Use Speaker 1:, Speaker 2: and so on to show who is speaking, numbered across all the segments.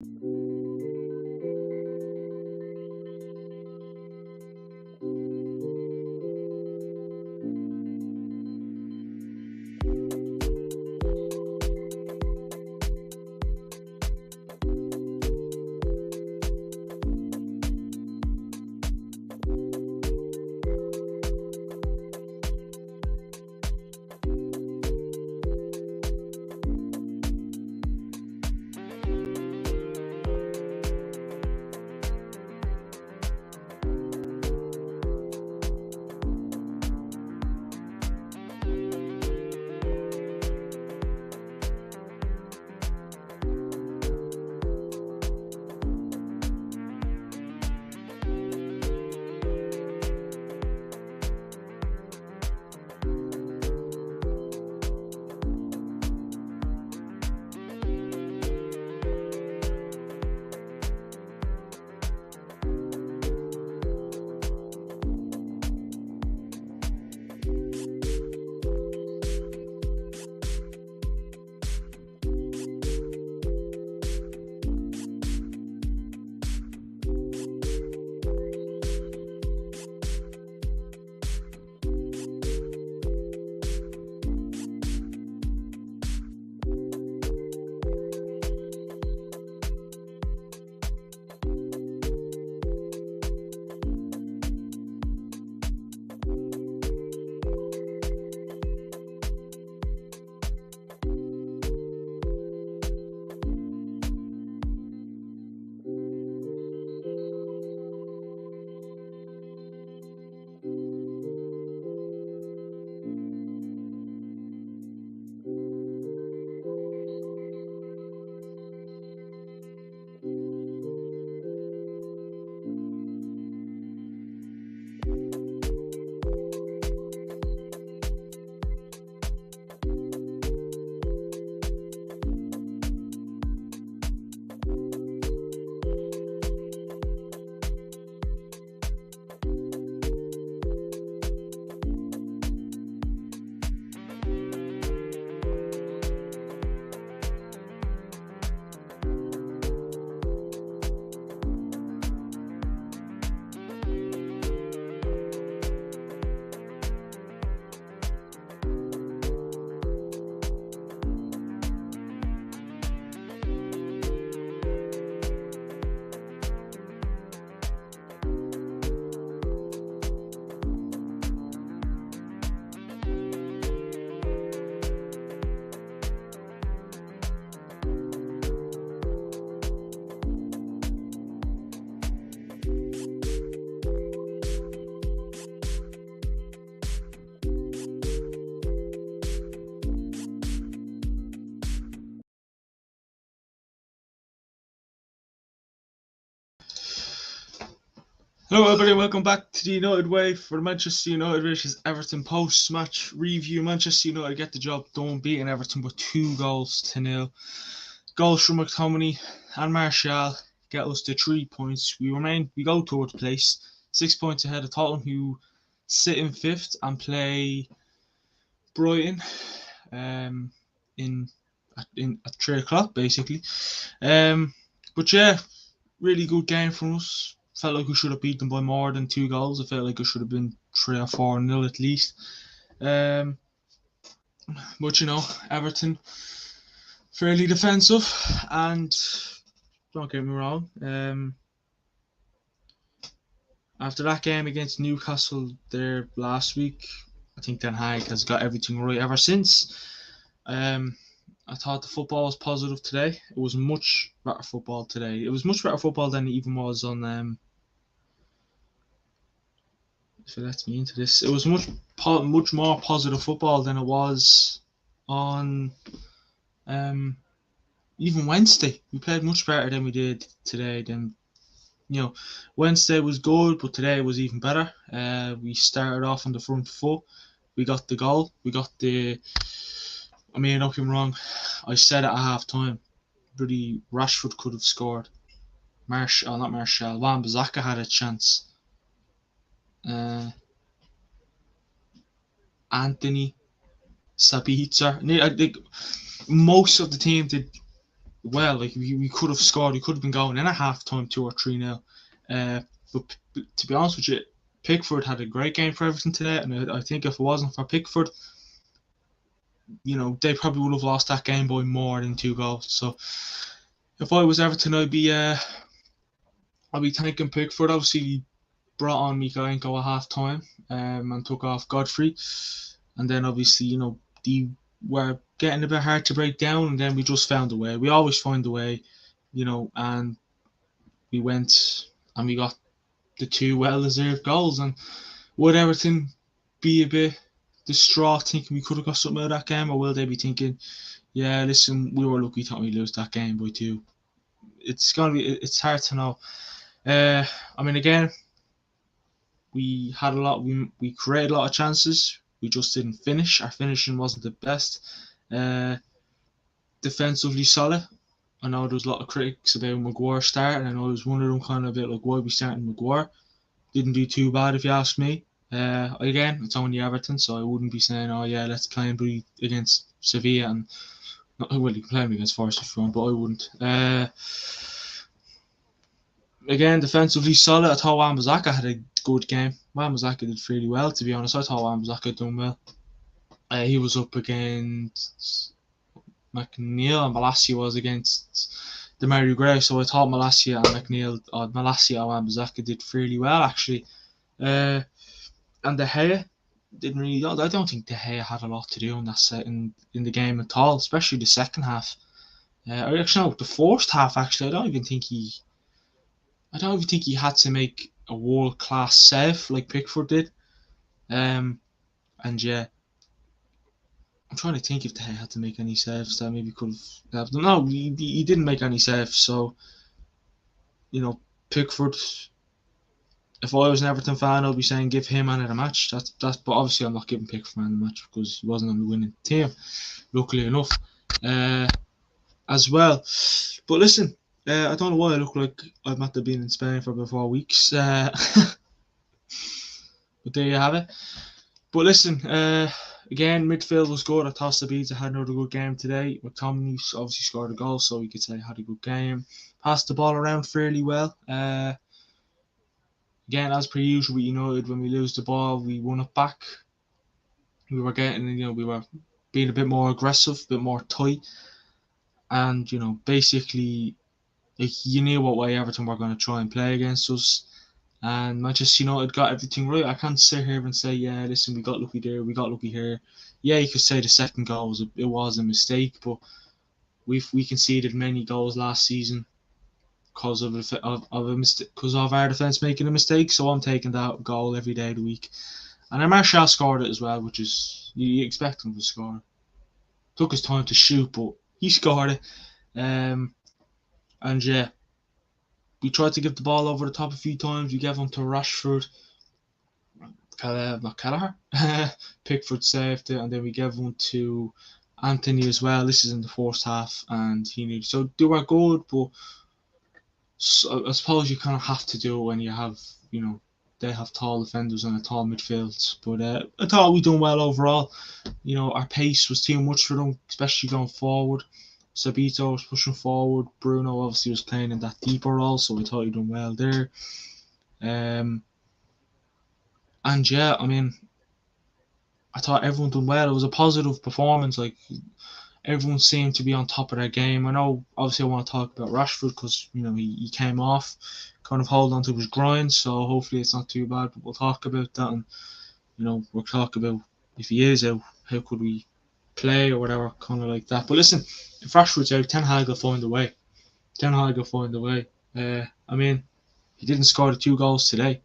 Speaker 1: Hello everybody, welcome back to the United Way for the Manchester United vs Everton post-match review. Manchester United get the job done, beating Everton with 2-0. Goals from McTominay and Martial get us to 3 points. We go towards place, 6 points ahead of Tottenham, who sit in 5th and play Brighton at 3 o'clock basically. But yeah, really good game from us. Felt like we should have beat them by more than 2 goals. I felt like it should have been 3 or 4-0 at least. But you know, Everton fairly defensive, and don't get me wrong. After that game against Newcastle there last week, I think Ten Hag has got everything right ever since. I thought the football was positive today. It was much better football today. It was much better football than it even was on. If it lets me into this, it was much more positive football than it was on even Wednesday. We played much better than we did today. Wednesday was good, but today was even better. We started off on the front foot. We got the goal. Don't get me wrong. I said it at half time. Bloody Rashford could have scored. Wan-Bissaka had a chance. Anthony, Sabitzer. I think most of the team did well. Like we could have scored. We could have been going in at half time 2 or 3 nil. But to be honest with you, Pickford had a great game for Everton today, and I think if it wasn't for Pickford, they probably would have lost that game by more than 2 goals. So if I was Everton, I'd be thanking Pickford. Obviously, he brought on Mikalenko at half time, and took off Godfrey, and then obviously they were getting a bit hard to break down, and then we just found a way. We always find a way, and we went and we got the 2 well-deserved goals. And would Everton be a bit distraught thinking we could have got something out of that game, or will they be thinking, yeah, listen, we were lucky, thought we lose that game by 2? It's hard to know. I mean, again, we had a lot. We created a lot of chances. We just didn't finish. Our finishing wasn't the best. Uh, Defensively solid. I know there was a lot of critics about Maguire starting. I know there was one of them kind of a bit like, why are we starting Maguire? Didn't do too bad if you ask me. Again, it's only Everton, so I wouldn't be saying, oh yeah, let's play and be against Sevilla, and not well, you can play them against Forest if you want, but I wouldn't. Again, defensively solid. I thought Wan-Bissaka had a good game. Wan-Bissaka did really well, to be honest. I thought Wan-Bissaka done well. He was up against McNeil, and Malacia was against the Mary Gray. So I thought Malacia and Wan-Bissaka did fairly well, actually. And De Gea didn't really. I don't think De Gea had a lot to do in that set in the game at all, especially the second half. Actually, no, the first half. Actually, I don't even think he had to make a world class save like Pickford did. And yeah, I'm trying to think if they had to make any saves that maybe could have. No, he didn't make any saves. So Pickford. If I was an Everton fan, I'd be saying give him man of the match. That's. But obviously, I'm not giving Pickford man of the match because he wasn't on the winning team. Luckily enough, as well. But listen, I don't know why I look like I might have been in Spain for about 4 weeks. But there you have it. But listen, again, midfield was good. I thought Sabitzer had another good game today. McTominay obviously scored a goal, so we could say he had a good game. Passed the ball around fairly well. Again, as per usual with United, when we lose the ball, we won it back. We were we were being a bit more aggressive, a bit more tight, and basically, like, you knew what way Everton were going to try and play against us. And Manchester United got everything right. I can't sit here and say, yeah, listen, we got lucky there, we got lucky here. Yeah, you could say the second goal was a mistake, but we conceded many goals last season because of a mistake, because of our defence making a mistake. So I'm taking that goal every day of the week. And Martial scored it as well, which is you expect him to score. Took his time to shoot, but he scored it. And yeah, we tried to give the ball over the top a few times. We gave them to Rashford. Not Kelleher. Pickford saved it, and then we gave one to Anthony as well. This is in the first half, and he needed. So they were good, but I suppose you kind of have to do it when you have, they have tall defenders and a tall midfield. But I thought we done well overall. Our pace was too much for them, especially going forward. Sabito was pushing forward. Bruno obviously was playing in that deeper role, so I thought he done well there. And yeah, I mean, I thought everyone done well. It was a positive performance. Like, everyone seemed to be on top of their game. I know, obviously, I want to talk about Rashford because he came off, kind of hold on to his grind. So hopefully it's not too bad. But we'll talk about that, and we'll talk about if he is out, how could we play or whatever, kind of like that. But listen, if Rashford's out, Ten Hag will find a way. I mean, he didn't score the 2 goals today.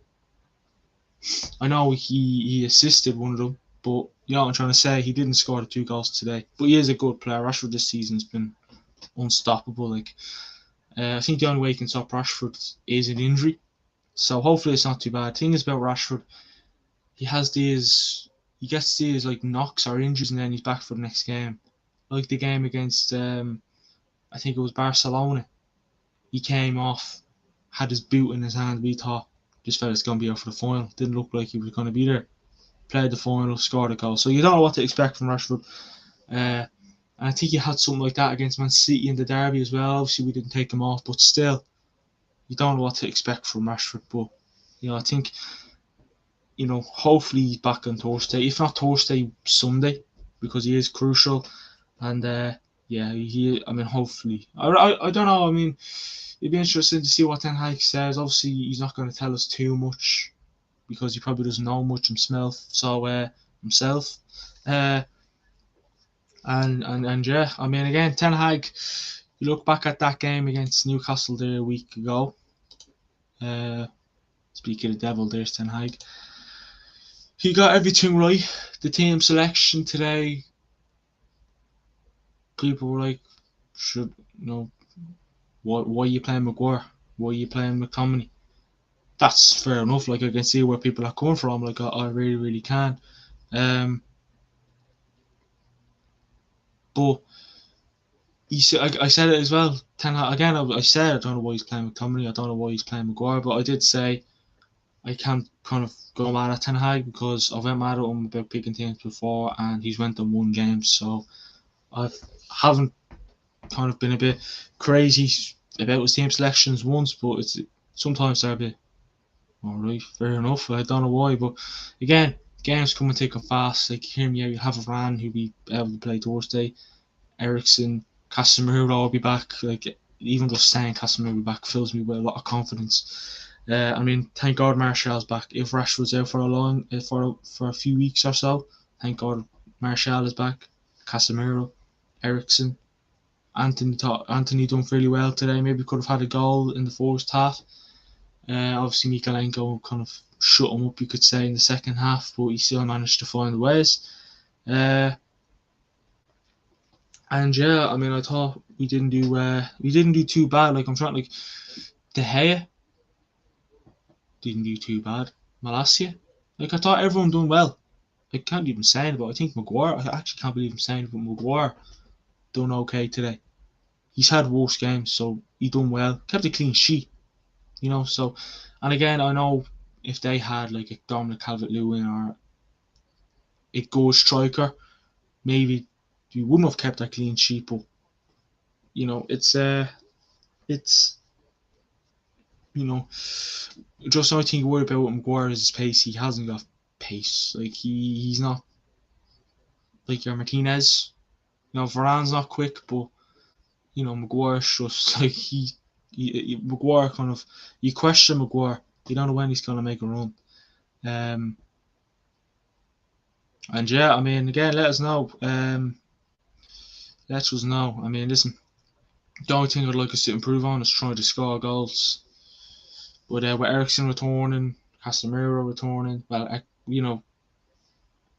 Speaker 1: I know he assisted one of them, but what I'm trying to say, he didn't score the 2 goals today. But he is a good player. Rashford this season has been unstoppable. Like, I think the only way you can stop Rashford is an injury. So hopefully it's not too bad. The thing is about Rashford, he gets these like knocks or injuries, and then he's back for the next game. Like the game against, I think it was Barcelona. He came off, had his boot in his hand. We thought this fella's going to be out for the final. Didn't look like he was going to be there. Played the final, scored a goal. So you don't know what to expect from Rashford. And And I think he had something like that against Man City in the derby as well. Obviously, we didn't take him off, but still, you don't know what to expect from Rashford. But I think hopefully he's back on Thursday. If not Thursday, Sunday, because he is crucial. And hopefully. I don't know. I mean, it'd be interesting to see what Ten Hag says. Obviously, he's not going to tell us too much because he probably doesn't know much himself. Himself. And yeah, I mean, again, Ten Hag. You look back at that game against Newcastle there a week ago. Speaking of the devil, there's Ten Hag. He got everything right. The team selection today. People were like, why are you playing Maguire? Why are you playing McTominay? That's fair enough. Like, I can see where people are coming from. Like, I really, really can. But I said it as well. Ten Hag again. I said I don't know why he's playing McTominay. I don't know why he's playing Maguire. But I did say I can't kind of go mad at Ten Hag because I've went mad at him about picking teams before, and he's went and won games. So I haven't kind of been a bit crazy about his team selections once, but it's sometimes they're a bit alright, fair enough. I don't know why, but again, games come and take them fast. Like here, you have Varane who'll be able to play Thursday, Eriksen, Casemiro will be back. Like even just saying Casemiro will be back fills me with a lot of confidence. I mean, thank God Martial's back. If Rashford's out for a few weeks or so, thank God Martial is back. Casemiro, Eriksen, Anthony done fairly well today. Maybe could have had a goal in the first half. Obviously, Mikalenko kind of shut him up, you could say, in the second half, but he still managed to find ways. And yeah, I mean, I thought we didn't do too bad. Like I'm trying, like De Gea didn't do too bad. Malacia, like I thought everyone done well. I can't even say it, but I think Maguire. I actually can't believe I'm saying it, but Maguire done okay today. He's had worse games, so he done well. Kept a clean sheet. So, and again, I know if they had like a Dominic Calvert-Lewin or a good striker, maybe you wouldn't have kept that clean sheet. But it's just the only thing you worry about with Maguire is his pace. He hasn't got pace. Like he's not like your Martinez. Varane's not quick, but Maguire's just like Maguire kind of, you question Maguire. You don't know when he's going to make a run. And yeah, I mean, again, let us know. Let us know. I mean, listen, the only thing I'd like us to improve on is trying to score goals. But with Eriksen returning, Casemiro returning,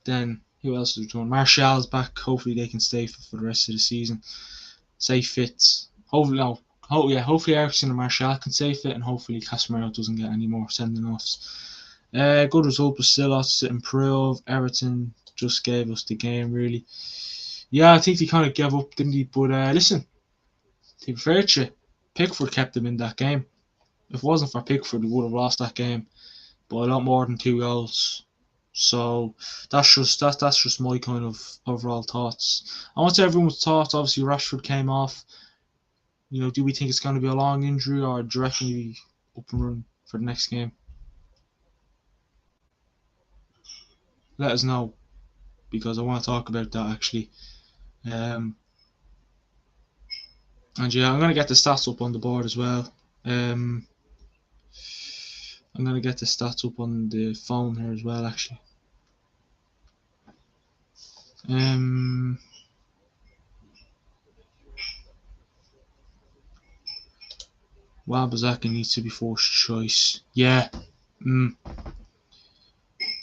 Speaker 1: then who else is returning? Martial's back. Hopefully they can stay for the rest of the season. Stay fit. Hopefully Eriksen and Martial can stay fit, and hopefully Casemiro doesn't get any more sending offs. Good result, but still lots to improve. Everton just gave us the game, really. Yeah, I think they kind of gave up, didn't they? But listen, to be fair to you, Pickford kept them in that game. If it wasn't for Pickford, they would have lost that game by a lot more than 2 goals. So that's just my kind of overall thoughts. I want everyone's thoughts. Obviously, Rashford came off. Do we think it's going to be a long injury, or do you reckon he'll be up and running for the next game? Let us know, because I want to talk about that actually. And yeah, I'm going to get the stats up on the board as well. I'm going to get the stats up on the phone here as well, actually. Wan-Bissaka needs to be first choice. Yeah.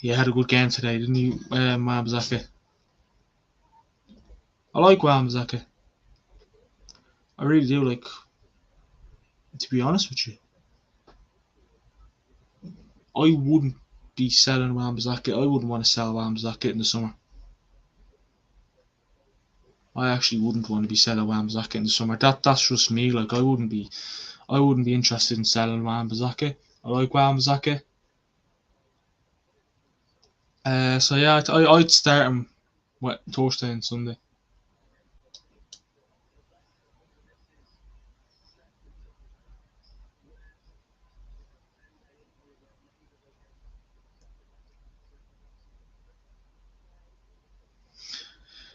Speaker 1: Yeah, had a good game today, didn't he, Wan-Bissaka? I like Wan-Bissaka. I really do. Like, to be honest with you, I wouldn't be selling Wan-Bissaka. I wouldn't want to sell Wan-Bissaka in the summer. I actually wouldn't want to be selling Wan-Bissaka in the summer. That's just me. Like, I wouldn't be interested in selling Wan-Bissaka. I like Wan-Bissaka. So yeah, I'd start him Thursday and Sunday.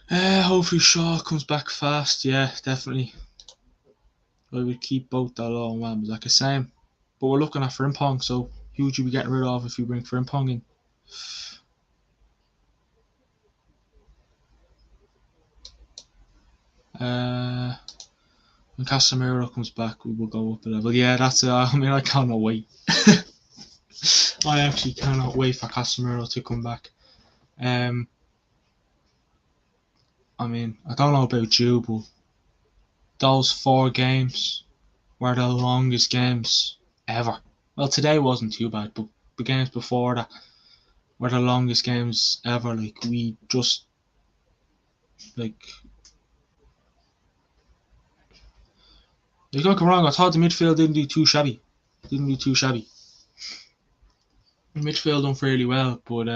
Speaker 1: Hopefully Shaw comes back fast. Yeah, definitely. I would keep both Dalot and Wan-Bissaka the same. But we're looking at Frimpong, so who would you be getting rid of if you bring Frimpong in? When Casemiro comes back, we will go up a level. Yeah, that's it. I mean, I cannot wait. I actually cannot wait for Casemiro to come back. Um, I mean, I don't know about you, but those 4 games were the longest games ever. Well, today wasn't too bad, but the games before that were the longest games ever. Like we just like don't get me wrong. I thought the midfield didn't do too shabby. Didn't do too shabby. The midfield done fairly well, but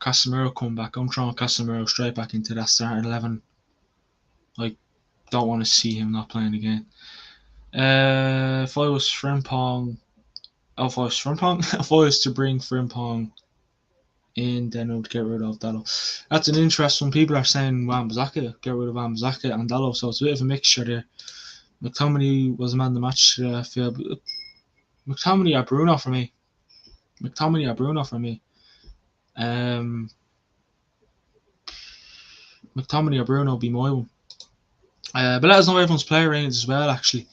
Speaker 1: Casemiro come back. I'm throwing Casemiro straight back into that starting 11. I don't want to see him not playing again. If I was Frimpong, if I was to bring Frimpong in, then I would get rid of Dalot. That's an interesting. People are saying Wan-Bissaka, get rid of Wan-Bissaka and Dalot, so it's a bit of a mixture there. McTominay was a man of the match. I feel McTominay or Bruno for me. McTominay or Bruno for me. Um, McTominay or Bruno would be my one. But let us know everyone's player ratings as well. Actually,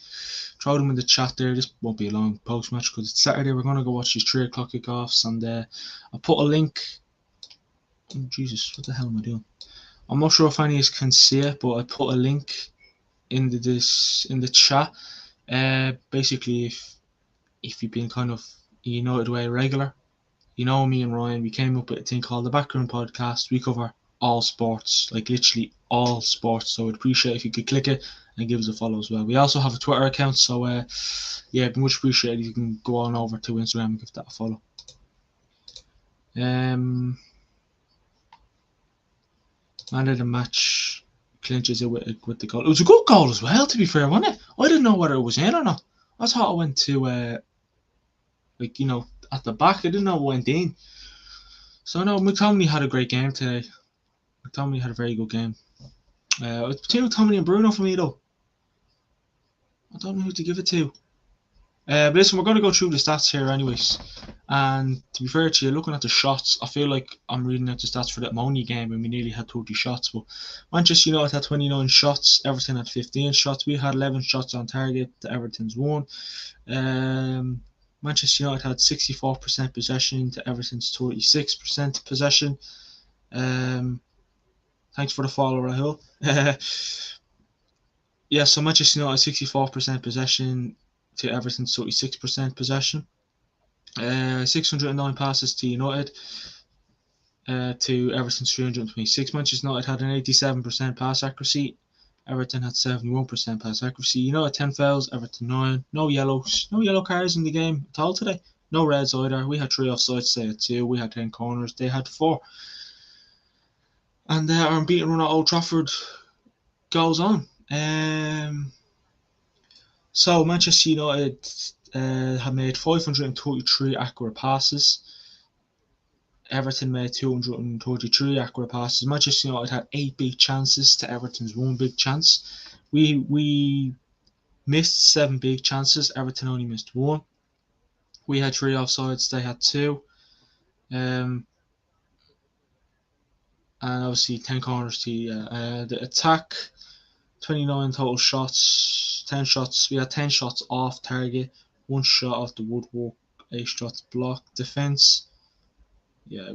Speaker 1: throw them in the chat there. This won't be a long post match because it's Saturday. We're gonna go watch these 3 o'clock kickoffs, and I'll put a link. Oh, Jesus, what the hell am I doing? I'm not sure if any of you can see it, but I put a link in the chat. Basically, if you've been kind of United Way regular, you know me and Ryan, we came up with a thing called the Background Podcast. We cover all sports, like literally all sports. So I'd appreciate if you could click it and give us a follow as well. We also have a Twitter account, so yeah, it'd be much appreciated if you can go on over to Instagram and give that a follow. Man of the match clinches it with the goal. It was a good goal as well, to be fair, wasn't it? I didn't know whether it was in or not. I thought it went to at the back. I didn't know it went in. So no, McTominay had a great game today. McTominay had a very good game. It's between McTominay and Bruno for me though. I don't know who to give it to. But listen, we're going to go through the stats here anyways. And to be fair to you, looking at the shots, I feel like I'm reading out the stats for that Moni game and we nearly had 30 shots. But Manchester United had 29 shots, Everton had 15 shots. We had 11 shots on target, the Everton's 1. Manchester United had 64% possession to Everton's 36% possession. Thanks for the follow, Rahul. Yeah, so Manchester United 64% possession to Everton's 36% possession. 609 passes to United to Everton's 326. Manchester United had an 87% pass accuracy. Everton had 71% pass accuracy. United 10 fouls, Everton 9. No yellows, no yellow cards in the game at all today. No reds either. We had 3 offsides, they had 2. We had 10 corners, they had 4. And our unbeaten run at Old Trafford goes on. So Manchester United have made 533 accurate passes. Everton made 233 accurate passes. Manchester United had 8 big chances to Everton's 1 big chance. We missed 7 big chances. Everton only missed 1. We had 3 offsides. They had 2. And obviously 10 corners to the attack. 29 total shots. 10 shots. We had 10 shots off target. 1 shot off the woodwork. 8 shots blocked. Defense. Yeah,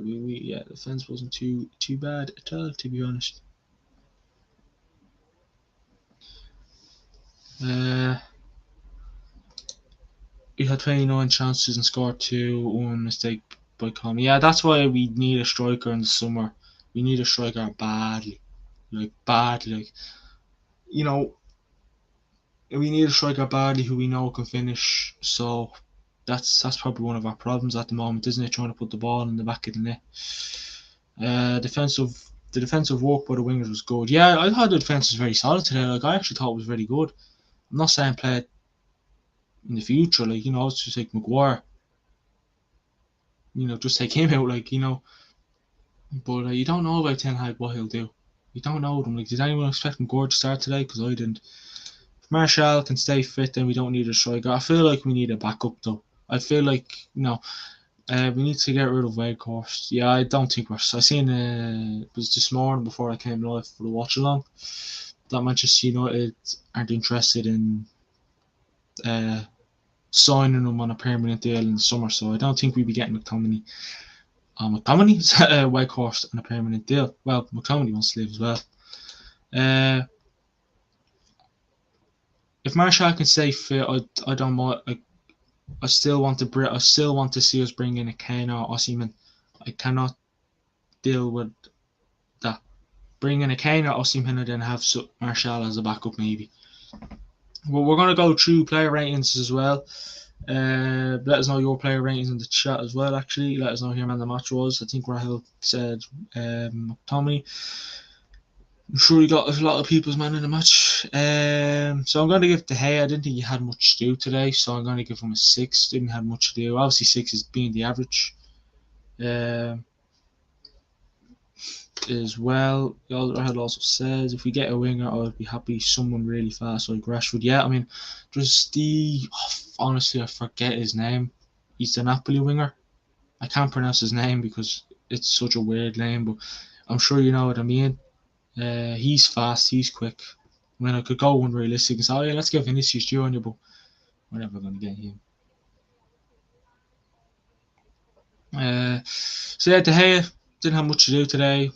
Speaker 1: defense wasn't too bad at all, to be honest. We had 29 chances and scored 2, 1 mistake by Connie. Yeah, that's why we need a striker in the summer. We need a striker badly. Like, you know, we need a striker badly who we know can finish. So that's probably one of our problems at the moment, isn't it? Trying to put the ball in the back of the net. The defensive work by the wingers was good. Yeah, I thought the defense was very solid today. Like, I actually thought it was very good. I'm not saying play it in the future, like, it's just like Maguire. Just take him out, like, but you don't know about Ten Hag what he'll do. You don't know them. Like, did anyone expect Gord to start today? Because I didn't. If Marshall can stay fit, then we don't need a striker. I feel like we need a backup though. I feel like we need to get rid of Weghorst. Yeah, I don't think we're. I seen it was this morning before I came live for the watch along that Manchester United aren't interested in uh, signing him on a permanent deal in the summer. So I don't think we'd be getting McTominay. McTominay's Weghorst on a permanent deal. Well, McTominay wants to leave as well. Uh, if Marshall can stay fit, I don't mind. I still want to see us bring in a Kane or Osimhen. I cannot deal with that. Bring in a Kane or Osimhen and then have Marshall as a backup maybe. Well, we're gonna go through player ratings as well. Let us know your player ratings in the chat as well. Actually, let us know who man the match was. I think Rahul said McTominay. I'm sure he got a lot of people's man in the match. So I'm going to give De Gea. I didn't think he had much to do today, so I'm going to give him a 6. Didn't have much to do. Obviously, 6 is being the average. As well, Rahul also says if we get a winger, I would be happy. Someone really fast like Rashford. Yeah, I mean, honestly, I forget his name. He's the Napoli winger. I can't pronounce his name because it's such a weird name, but I'm sure you know what I mean. He's fast, he's quick. I mean, I could go unrealistic and say, oh yeah, let's get Vinicius Junior, but we're never going to get him. So yeah, De Gea didn't have much to do today.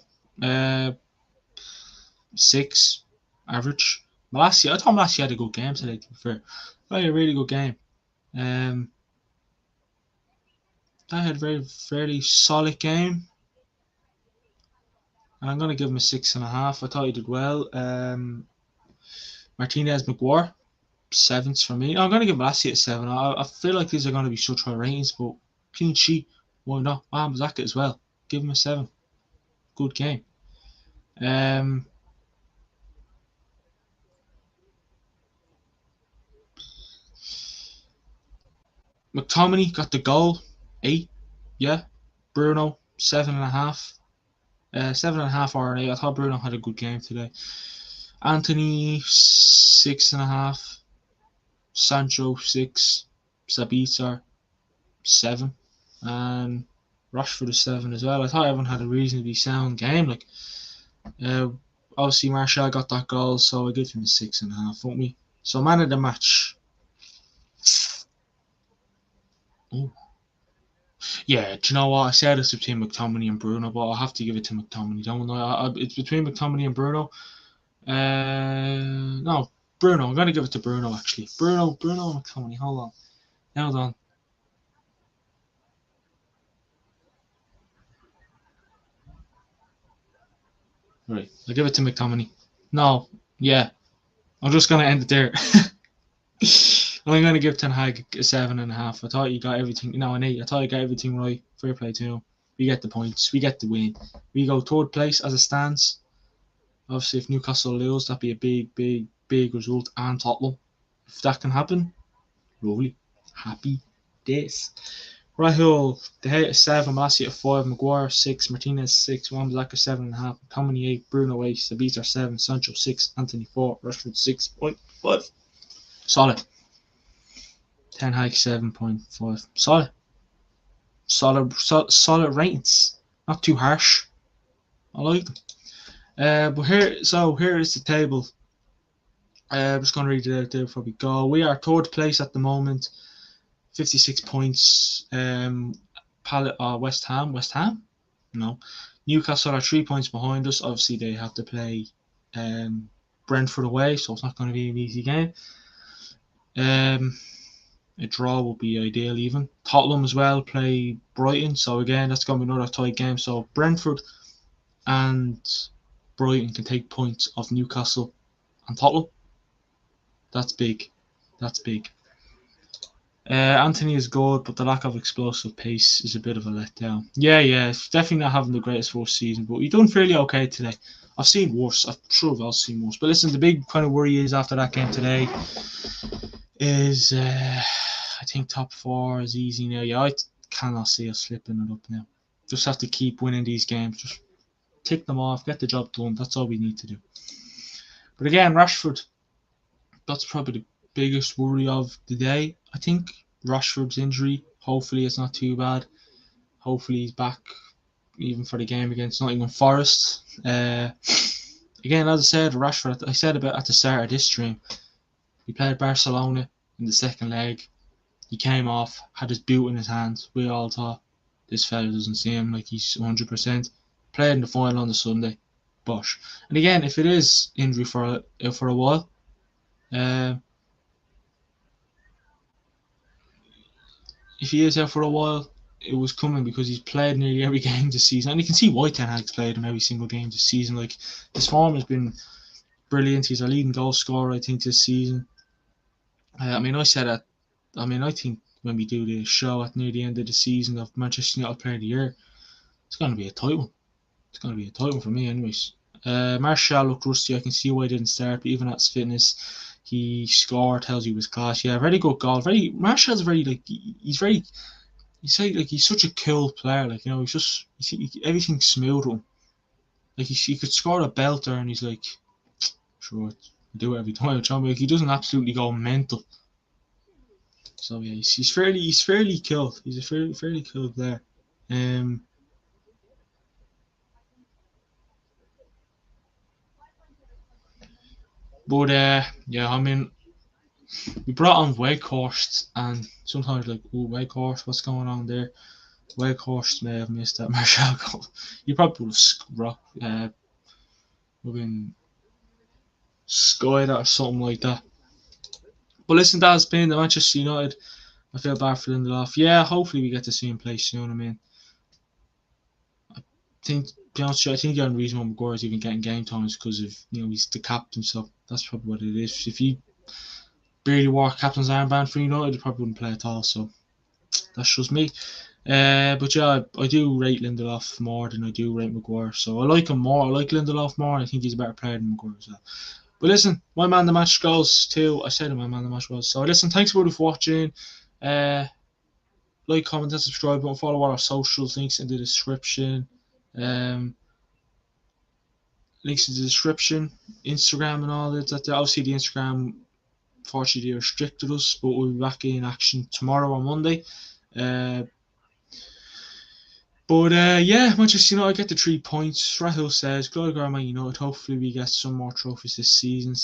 Speaker 1: 6, average. I thought Malacia had a good game today, to be fair. I had a really good game. I had a fairly solid game. And I'm going to give him a 6.5. I thought he did well. Martinez Maguire, 7s for me. I'm going to give Malacia a 7. I feel like these are going to be such high ratings, but clean sheet, why not? Zaka as well. Give him a 7. Good game. McTominay got the goal, 8. Yeah. Bruno, 7.5. 7.5 or an 8. I thought Bruno had a good game today. Anthony, 6.5. Sancho, 6. Sabitzer, 7. And Rashford is 7 as well. I thought everyone had a reasonably sound game. Like, obviously Martial got that goal, so I give him a 6.5, won't we? So man of the match. Oh. Yeah, do you know what? I said it's between McTominay and Bruno, but I have to give it to McTominay. Don't know. It's between McTominay and Bruno. No, Bruno. I'm gonna give it to Bruno actually. Bruno, and McTominay. Hold on. Right, I'll give it to McTominay. No, yeah, I'm just gonna end it there. I'm gonna give Ten Hag a 7.5. I thought he got everything. No, an 8. I thought he got everything right. Fair play to him. We get the points. We get the win. We go third place as it stands. Obviously, if Newcastle lose, that'd be a big result. And Tottenham, if that can happen, lovely, happy days. Rahul, De Gea 7, Malacia 5, Maguire 6, Martinez 6, Wan-Bissaka 7.5, Company 8, Bruno 8, Sabitzer 7, Sancho 6, Anthony 4, Rashford 6.5. Solid. Ten Hag 7.5. Solid ratings. Not too harsh. I like them. But here is the table. I'm just going to read it out there before we go. We are third place at the moment, 56 points. West Ham? No. Newcastle are 3 points behind us. Obviously, they have to play Brentford away, so it's not going to be an easy game. A draw would be ideal even. Tottenham as well play Brighton, so again, that's going to be another tight game. So Brentford and Brighton can take points off Newcastle and Tottenham. That's big. Anthony is good, but the lack of explosive pace is a bit of a letdown. Yeah, it's definitely not having the greatest first season, but he done fairly okay today. I've seen worse. I'm sure I've also seen worse. But listen, the big kind of worry is after that game today is I think top 4 is easy now. Yeah, I cannot see us slipping it up now. Just have to keep winning these games. Just tick them off, get the job done. That's all we need to do. But again, Rashford, that's probably the biggest worry of the day. I think Rashford's injury, hopefully it's not too bad. Hopefully he's back even for the game against Nottingham Forest. Again, as I said, Rashford, I said about at the start of this stream, he played Barcelona in the second leg. He came off, had his boot in his hand. We all thought, this fella doesn't seem like he's 100%. Played in the final on the Sunday. Bosh. And again, if it is injury for a while, if he is out for a while, it was coming because he's played nearly every game this season. And you can see why Ten Hag's played him every single game this season. Like, his form has been brilliant. He's our leading goal scorer, I think, this season. I said that. I think when we do the show at near the end of the season of Manchester United Player of the Year, it's going to be a tight one. It's going to be a tight one for me, anyways. Martial looked rusty. I can see why he didn't start, but even at his fitness, he scored. Tells you his class. Yeah, very good goal. Martial's he's such a cool player. Like, you know, everything's smooth with him. Like, he could score a belter, and he's like, sure, do it every time. Like, he doesn't absolutely go mental. So yeah, he's fairly cool. He's a fairly cool player. But yeah, I mean, we brought on Wakehorst, and sometimes like, oh, Wakehorst, what's going on there? Wakehorst may have missed that Martial goal. You probably would have been skied or something like that. But listen, that has been the Manchester United. I feel bad for Lindelof. Yeah, hopefully we get to see him play soon. I mean, I think, to be honest, I think the only reason why Maguire's even getting game time is because of, you know, he's the captain. So that's probably what it is. If he barely wore captain's armband for United, he probably wouldn't play at all. So that's just me. But yeah, I do rate Lindelof more than I do rate Maguire. So I like him more. I like Lindelof more. I think he's a better player than Maguire as well. But listen, my man the match goes to, I said my man the match was. So listen, thanks everybody for watching. Like, comment, and subscribe. Don't follow all our socials. Links in the description. Links in the description. Instagram and all that. Obviously, the Instagram, fortunately, restricted us, but we'll be back in action tomorrow on Monday. Yeah, Manchester United get the 3 points. Rahul says, Glory Man United. Hopefully, we get some more trophies this season.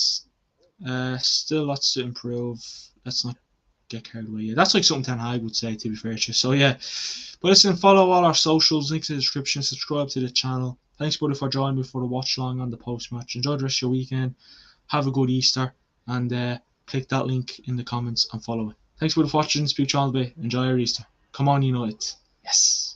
Speaker 1: Still lots to improve. Let's not get carried away. Yeah, that's like something Ten Hag would say, to be fair to you. So yeah, but listen, follow all our socials, links in the description, subscribe to the channel. Thanks, buddy, for joining me for the watch along on the post match. Enjoy the rest of your weekend. Have a good Easter, and click that link in the comments and follow it. Thanks, buddy, for watching. Speak to you all day. Enjoy your Easter. Come on, United. Yes.